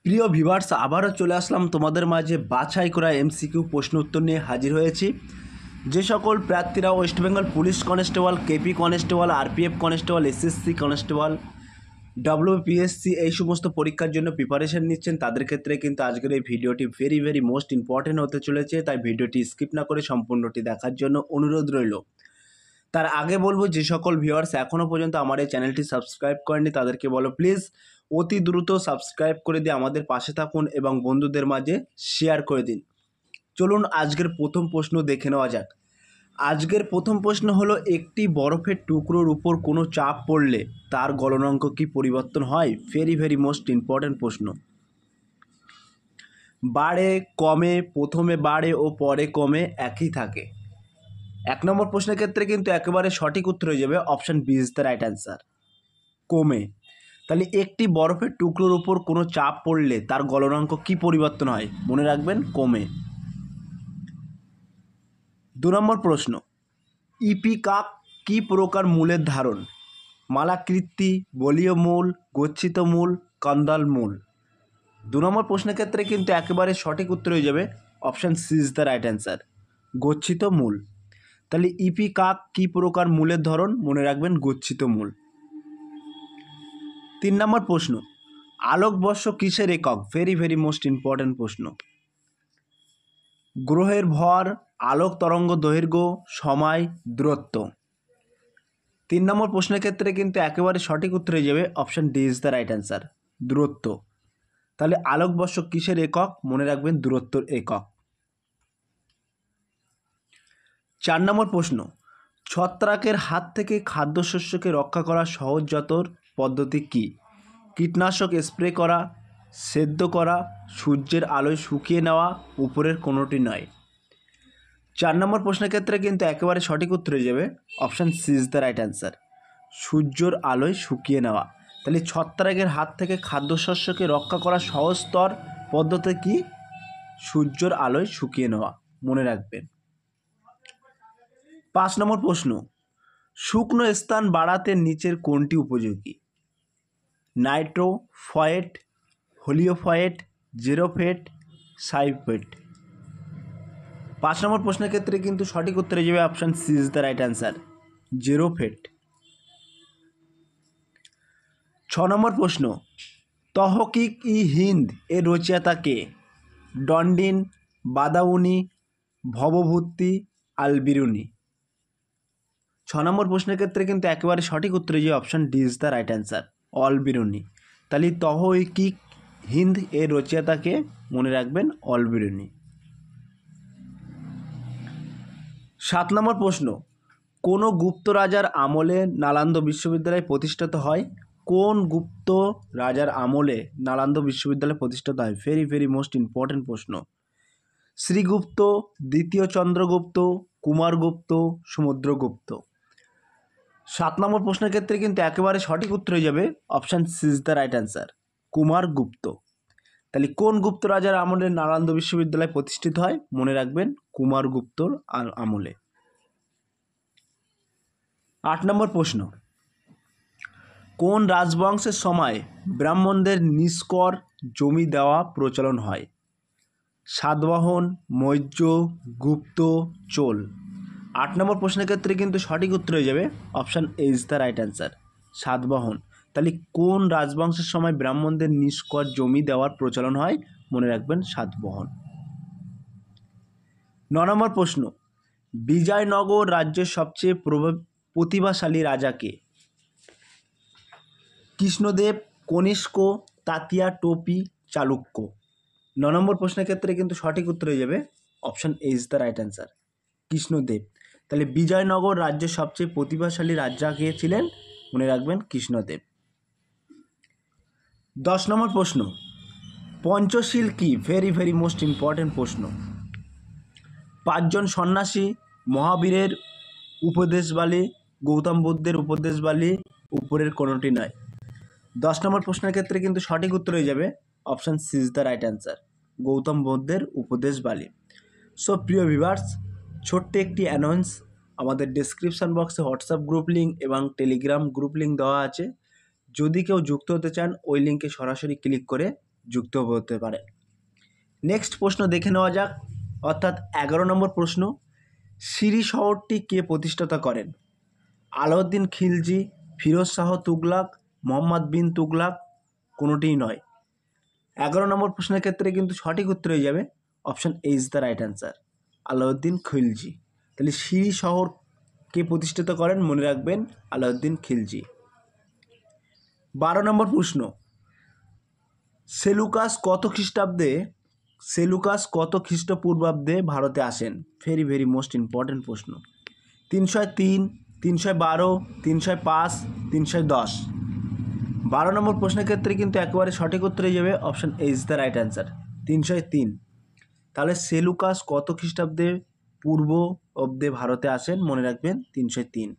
প্রিয় ভিউয়ার্স, আবারও চলে আসলাম তোমাদের মাঝে বাছাই করা এমসিকিউ প্রশ্ন উত্তর নিয়ে হাজির হয়েছি। যে সকল প্রার্থীরা West Bengal police constable, KP constable, RPF constable, SSC constable, WPSC এই সমস্ত পরীক্ষার জন্য প্রিপারেশন নিচ্ছেন, তাদের ক্ষেত্রে কিন্তু আজকের এই ভিডিওটি ভেরি মোস্ট ইম্পর্টেন্ট হতে চলেছে। তাই ভিডিওটি স্কিপ না করে সম্পূর্ণটি দেখার জন্য অনুরোধ রইল। তার আগে বলবো, যে সকল ভিউয়ার্স এখনও পর্যন্ত আমার এই চ্যানেলটি সাবস্ক্রাইব করেনি তাদেরকে বলো প্লিজ অতি দ্রুত সাবস্ক্রাইব করে দিয়ে আমাদের পাশে থাকুন এবং বন্ধুদের মাঝে শেয়ার করে দিন। চলুন আজকের প্রথম প্রশ্ন দেখে নেওয়া যাক। আজকের প্রথম প্রশ্ন হলো, একটি বরফের টুকরোর উপর কোনো চাপ পড়লে তার গলনাঙ্ক কি পরিবর্তন হয়? ভেরি মোস্ট ইম্পর্টেন্ট প্রশ্ন। বাড়ে, কমে, প্রথমে বাড়ে ও পরে কমে, একই থাকে। এক নম্বর প্রশ্নের ক্ষেত্রে কিন্তু একেবারে সঠিক উত্তর হয়ে যাবে option B is the right answer, কমে। তাহলে একটি বরফের টুকরোর উপর কোনো চাপ পড়লে তার গলনাঙ্ক কি পরিবর্তন হয়? মনে রাখবেন, কমে। 2 নম্বর প্রশ্ন, ইপিকাক কি প্রকার মূলের ধারণ? মালাকৃতি, বলীয় মূল, গচ্ছিত মূল, কন্দাল মূল। 2 নম্বর প্রশ্নের ক্ষেত্রে কিন্তু একেবারে সঠিক উত্তর হয়ে যাবে option C is the right answer, গচ্ছিত মূল। তাহলে ইপিকাক কি প্রকার মূলের ধরন? মনে রাখবেন, গচ্ছিত মূল। 3 নম্বর প্রশ্ন, আলোকবর্ষ কিসের একক? ভেরি মোস্ট ইম্পর্টেন্ট প্রশ্ন। গ্রহের ভর, আলোক তরঙ্গ দৈর্ঘ্য, সময়, দূরত্ব। 3 নম্বর প্রশ্নের ক্ষেত্রে কিন্তু একেবারে সঠিক উত্তর হয়ে যাবে option D is the right answer, দূরত্ব। তাহলে আলোকবর্ষ কিসের একক? মনে রাখবেন, দূরত্বর একক। 4 নম্বর প্রশ্ন, ছত্রাকের হাত থেকে খাদ্যশস্যকে রক্ষা করার সহজতর পদ্ধতি কী? কীটনাশক স্প্রে করা, সেদ্ধ করা, সূর্যের আলোয় শুকিয়ে নেওয়া, উপরের কোনোটি নয়। 4 নম্বর প্রশ্নের ক্ষেত্রে কিন্তু একেবারে সঠিক উত্তর হয়ে যাবে option C is the right answer, সূর্যের আলোয় শুকিয়ে নেওয়া। তাহলে ছত্রাকের হাত থেকে খাদ্যশস্যকে রক্ষা করার সহজতর পদ্ধতি কী? সূর্যের আলোয় শুকিয়ে নেওয়া, মনে রাখবেন। 5 নম্বর প্রশ্ন, শুকনো স্থান বাড়াতে নিচের কোনটি উপযোগী? নাইট্রো, ফয়েট, হোলিওফয়েট, জেরোফেট, সাইফেট। 5 নম্বর প্রশ্নের ক্ষেত্রে কিন্তু সঠিক উত্তর হয়ে যাবে option C is the right answer, xerophyte. 6 নম্বর প্রশ্ন, তহকিক ই হিন্দ এর রচয়িতা কে? ডন্ডিন, বাদাউনি, ভবভূতি, আলবিরুনি। 6 নম্বর প্রশ্নের ক্ষেত্রে কিন্তু একেবারে সঠিক উত্তর হয়ে যাবে option D is the right answer, Alberuni. তাহলে তহকিক হিন্দ এর রচয়িতা কে? মনে রাখবেন, অলবিরুনি। 7 নম্বর প্রশ্ন, কোন গুপ্ত রাজার আমলে নালন্দা বিশ্ববিদ্যালয় প্রতিষ্ঠিত হয়? কোন গুপ্ত রাজার আমলে নালন্দা বিশ্ববিদ্যালয় প্রতিষ্ঠিত হয়? ভেরি মোস্ট ইম্পর্টেন্ট প্রশ্ন। শ্রীগুপ্ত, দ্বিতীয় চন্দ্রগুপ্ত, কুমারগুপ্ত, সমুদ্রগুপ্ত। 7 নম্বর প্রশ্নের ক্ষেত্রে কিন্তু একেবারে সঠিক উত্তর হয়ে যাবে option C is the right answer, Kumaragupta. তাহলে কোন গুপ্ত রাজার আমলে নালন্দা বিশ্ববিদ্যালয় প্রতিষ্ঠিত হয়? মনে রাখবেন, কুমারগুপ্তর আমলে। 8 নম্বর প্রশ্ন, কোন রাজবংশের সময় ব্রাহ্মণদের নিষ্কর জমি দেওয়া প্রচলন হয়? সাতবাহন, মৌর্য, গুপ্ত, চোল। 8 নম্বর প্রশ্নের ক্ষেত্রে কিন্তু সঠিক উত্তর হয়ে যাবে option A is the right answer, Satavahana. তাহলে কোন রাজবংশের সময় ব্রাহ্মণদের নিষ্কর জমি দেওয়ার প্রচলন হয়? মনে রাখবেন, সাতবাহন। 9 নম্বর প্রশ্ন, বিজয়নগর রাজ্যের সবচেয়ে প্রতিভাশালী রাজা কে? কৃষ্ণদেব, কনিষ্ক, তাতিয়া টোপি, চালুক্য। 9 নম্বর প্রশ্নের ক্ষেত্রে কিন্তু সঠিক উত্তর হয়ে যাবে option A is the right answer, Krishnadeva. তাহলে বিজয়নগর রাজ্যের সবচেয়ে প্রতিভাশালী রাজা কে ছিলেন? মনে রাখবেন, কৃষ্ণদেব। 10 নম্বর প্রশ্ন, পঞ্চশীল কি? ভেরি মোস্ট ইম্পর্টেন্ট প্রশ্ন। 5 জন সন্ন্যাসী, মহাবীরের উপদেশবালী, গৌতম বুদ্ধের উপদেশবালী, উপরের কোনোটি নয়। 10 নম্বর প্রশ্নের ক্ষেত্রে কিন্তু সঠিক উত্তর হয়ে যাবে option C is the right answer, Gautam বুদ্ধের উপদেশবালী। সো প্রিয় ভিউয়ার্স, ছোট্ট একটি অ্যানাউন্স, আমাদের ডেসক্রিপশান বক্সে হোয়াটসঅ্যাপ গ্রুপ লিঙ্ক এবং টেলিগ্রাম গ্রুপ লিঙ্ক দেওয়া আছে। যদি কেউ যুক্ত হতে চান ওই লিঙ্কে সরাসরি ক্লিক করে যুক্ত হতে পারে। নেক্সট প্রশ্ন দেখে নেওয়া যাক, অর্থাৎ 11 নম্বর প্রশ্ন, সিরি শহরটি কে প্রতিষ্ঠাতা করেন? আলাউদ্দিন খিলজি, ফিরোজ শাহ তুগলাক, মোহাম্মদ বিন তুগলাক, কোনোটিই নয়। 11 নম্বর প্রশ্নের ক্ষেত্রে কিন্তু সঠিক উত্তর হয়ে যাবে option A is the right answer, Alauddin Khilji. তাহলে সিরি শহর কে প্রতিষ্ঠিত করেন? মনে রাখবেন আলাউদ্দিন খিলজি। 12 নম্বর প্রশ্ন, সেলুকাস কত খ্রিস্টপূর্বাব্দে ভারতে আসেন? ভেরি ভেরি মোস্ট ইম্পর্টেন্ট প্রশ্ন। 303, 312, 305, 310। 12 নম্বর প্রশ্নের ক্ষেত্রে কিন্তু একেবারে সঠিক উত্তর হয়ে যাবে option A is the right answer, 303। তাহলে সেলুকাস কত খ্রিস্টাব্দে পূর্ব অব্দে ভারতে আসেন? মনে রাখবেন 303।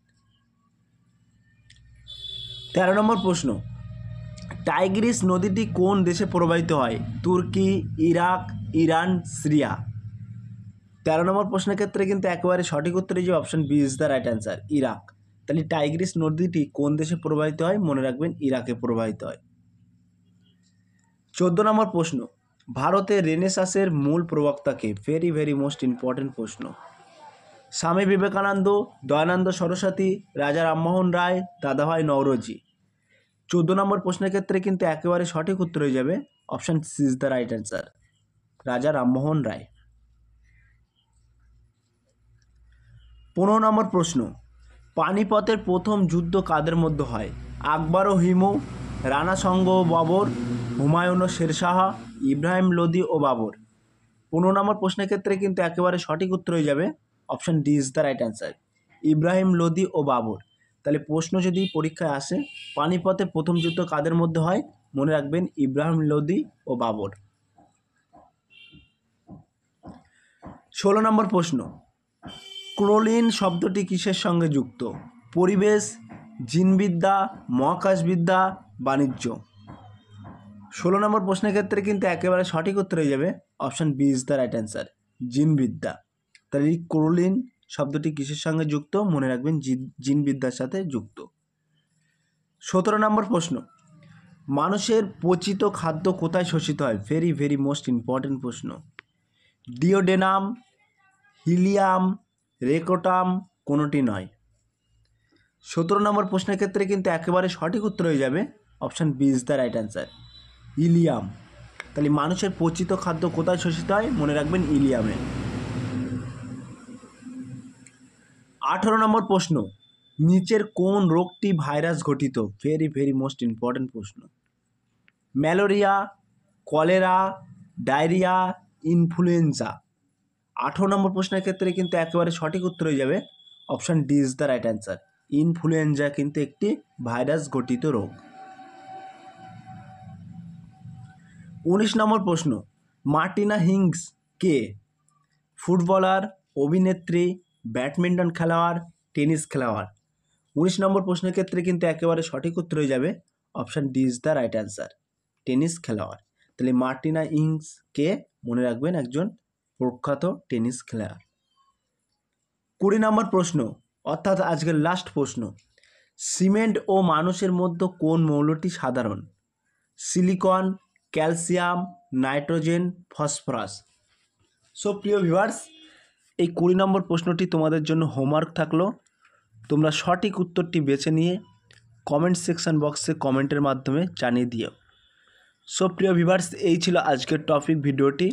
13 নম্বর প্রশ্ন, টাইগ্রিস নদীটি কোন দেশে প্রবাহিত হয়? তুর্কি, ইরাক, ইরান, সিরিয়া। 13 নম্বর প্রশ্নের ক্ষেত্রে কিন্তু একেবারে সঠিক উত্তর হয়ে যাবে option B is the right answer, Iraq. তাহলে টাইগ্রিস নদীটি কোন দেশে প্রবাহিত হয়? মনে রাখবেন ইরাকে প্রবাহিত হয়। 14 নম্বর প্রশ্ন, ভারতের রেনেসাঁসের মূল প্রবক্তাকে? ভেরি ভেরি মোস্ট ইম্পর্টেন্ট প্রশ্ন। স্বামী বিবেকানন্দ, দয়ানন্দ সরস্বতী, রাজা রামমোহন রায়, দাদাভাই নওরোজি। 14 নম্বর প্রশ্নের ক্ষেত্রে কিন্তু একেবারে সঠিক উত্তর হয়ে যাবে option C is the right answer, Raja Rammohan রায়। 15 নম্বর প্রশ্ন, পানিপথের প্রথম যুদ্ধ কাদের মধ্যে হয়? আকবর ও হিমু, রানা সঙ্গ ও বাবর, হুমায়ুন ও শেরশাহ, ইব্রাহিম লোদি ও বাবর। 15 নম্বর প্রশ্নের ক্ষেত্রে কিন্তু একেবারে সঠিক উত্তর হয়ে যাবে option D is the right answer, Ibrahim Lodi ও বাবর। তাহলে প্রশ্ন যদি পরীক্ষায় আসে পানিপথে প্রথম যুদ্ধ কাদের মধ্যে হয়? মনে রাখবেন ইব্রাহিম লোদি ও বাবর। 16 নম্বর প্রশ্ন, ক্রোলিন শব্দটি কিসের সঙ্গে যুক্ত? পরিবেশ, জিনবিদ্যা, মহাকাশবিদ্যা, বাণিজ্য। 16 নম্বর প্রশ্নের ক্ষেত্রে কিন্তু একেবারে সঠিক উত্তর হয়ে যাবে option B is the right answer, জিনবিদ্যা। তাহলে এই ক্রোলিন শব্দটি কিসের সঙ্গে যুক্ত? মনে রাখবেন জিনবিদ্যার সাথে যুক্ত। 17 নম্বর প্রশ্ন, মানুষের পচিত খাদ্য কোথায় শোষিত হয়? ভেরি ভেরি মোস্ট ইম্পর্টেন্ট প্রশ্ন। ডিওডেনাম, হিলিয়াম, রেকোটাম, কোনোটি নয়। 17 নম্বর প্রশ্নের ক্ষেত্রে কিন্তু একেবারে সঠিক উত্তর হয়ে যাবে option B is the right answer, ilium. তাহলে মানুষের পচিত খাদ্য কোথায় শোষিত হয়? মনে রাখবেন ইলিয়ামে। 18 নম্বর প্রশ্ন, নিচের কোন রোগটি ভাইরাস ঘটিত? ভেরি ভেরি মোস্ট ইম্পর্টেন্ট প্রশ্ন। Malaria, cholera, diarrhoea, influenza. 18 নম্বর প্রশ্নের ক্ষেত্রে কিন্তু একেবারে সঠিক উত্তর হয়ে যাবে option D is the right answer, influenza কিন্তু একটি ভাইরাস ঘটিত রোগ। 19 নম্বর প্রশ্ন, মার্টিনা হিংস কে? ফুটবলার, অভিনেত্রী, ব্যাডমিন্টন খেলোয়াড়, টেনিস খেলোয়াড়। 19 নম্বর প্রশ্নের ক্ষেত্রে কিন্তু একেবারে সঠিক উত্তর হয়ে যাবে option D is the right answer, tennis খেলোয়াড়। তাহলে মার্টিনা হিংস কে? মনে রাখবেন একজন প্রখ্যাত টেনিস খেলোয়াড়। 20 নম্বর প্রশ্ন, অর্থাৎ আজকের লাস্ট প্রশ্ন, সিমেন্ট ও মানুষের মধ্যে কোন মৌলটি সাধারণ? Silicon, calcium, nitrogen, phosphorus. So প্রিয় ভিউয়ার্স, এই 20 নম্বর প্রশ্নটি তোমাদের জন্য হোমওয়ার্ক থাকলো। তোমরা সঠিক উত্তরটি বেছে নিয়ে কমেন্ট সেকশন বক্সে কমেন্টের মাধ্যমে জানিয়ে দিও। সো প্রিয় ভিউয়ার্স, এই ছিল আজকের টপিক ভিডিওটি।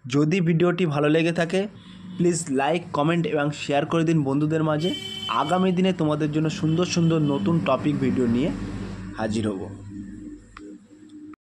যদি ভিডিওটি ভালো লেগে থাকে প্লিজ লাইক, কমেন্ট এবং শেয়ার করে দিন বন্ধুদের মাঝে। আগামী দিনে তোমাদের জন্য সুন্দর সুন্দর নতুন টপিক ভিডিও নিয়ে হাজির হব।